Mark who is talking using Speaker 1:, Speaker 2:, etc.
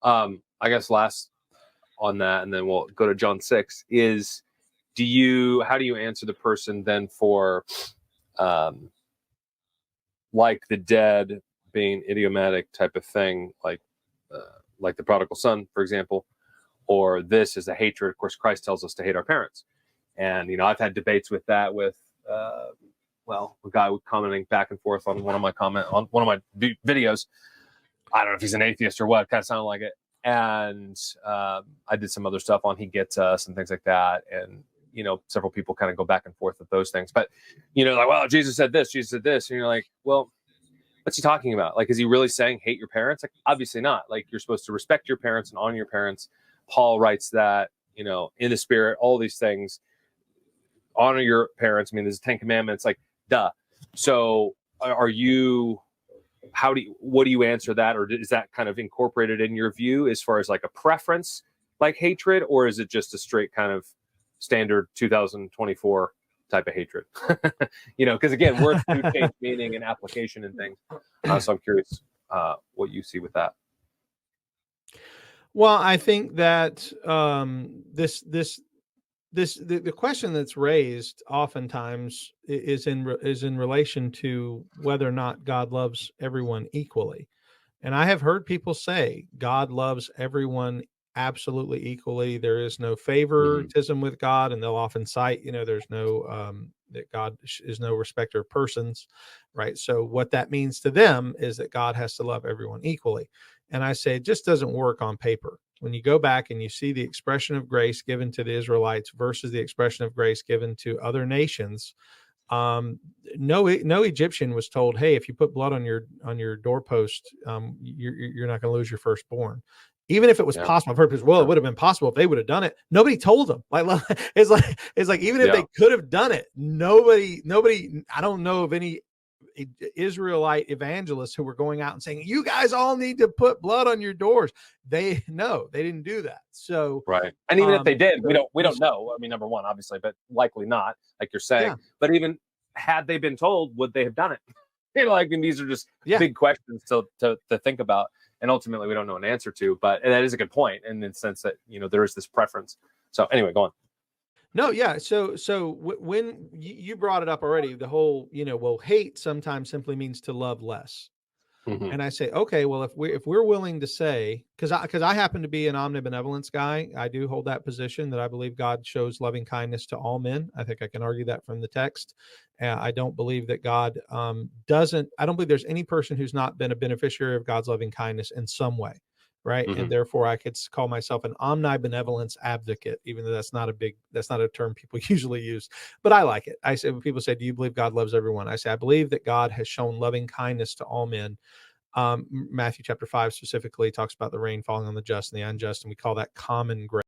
Speaker 1: I guess last on that, and then we'll go to John 6, is how do you answer the person then for like the dead being idiomatic type of thing, like the prodigal son, for example, or this is a hatred. Of course, Christ tells us to hate our parents. And, I've had debates with that with, a guy commenting back and forth on one of my videos. I don't know if he's an atheist or what, kind of sounded like it. And I did some other stuff on He Gets Us and things like that. And, several people kind of go back and forth with those things. But, like, well, Jesus said this. And you're like, well, what's he talking about? Like, is he really saying hate your parents? Like, obviously not. Like, you're supposed to respect your parents and honor your parents. Paul writes that, in the Spirit, all these things. Honor your parents. I mean, there's 10 commandments, like, duh. So what do you answer that? Or is that kind of incorporated in your view as far as like a preference, like hatred, or is it just a straight kind of standard 2024 type of hatred? Because again, words do change meaning and application and things. So I'm curious what you see with that.
Speaker 2: Well, I think that the question that's raised oftentimes is in relation to whether or not God loves everyone equally. And I have heard people say God loves everyone absolutely equally. There is no favoritism with God, and they'll often cite, there's no that God is no respecter of persons, right? So what that means to them is that God has to love everyone equally. And I say it just doesn't work on paper. When you go back and you see the expression of grace given to the Israelites versus the expression of grace given to other nations, no Egyptian was told, hey, if you put blood on your doorpost, you're not going to lose your firstborn. Even if it was possible, I've heard people, well, it would have been possible if they would have done it. Nobody told them. It's like even if they could have done it, nobody. I don't know of any Israelite evangelists who were going out and saying, you guys all need to put blood on your doors. They didn't do that. So
Speaker 1: right. And even if they did, we don't know. I mean, number one, obviously, but likely not, like you're saying. But even had they been told, would they have done it? These are just big questions to think about. And ultimately we don't know an answer to, but that is a good point in the sense that, there is this preference. So anyway, go on.
Speaker 2: No, yeah. So when you brought it up already, the whole, hate sometimes simply means to love less. Mm-hmm. And I say, okay, well, if we're willing to say, because I happen to be an omnibenevolence guy, I do hold that position that I believe God shows loving kindness to all men. I think I can argue that from the text. I don't believe that God doesn't. I don't believe there's any person who's not been a beneficiary of God's loving kindness in some way. Right. Mm-hmm. And therefore I could call myself an omnibenevolence advocate, even though that's not a term people usually use, but I like it. I say, when people say, do you believe God loves everyone? I say, I believe that God has shown loving kindness to all men. Matthew chapter 5 specifically talks about the rain falling on the just and the unjust. And we call that common grace.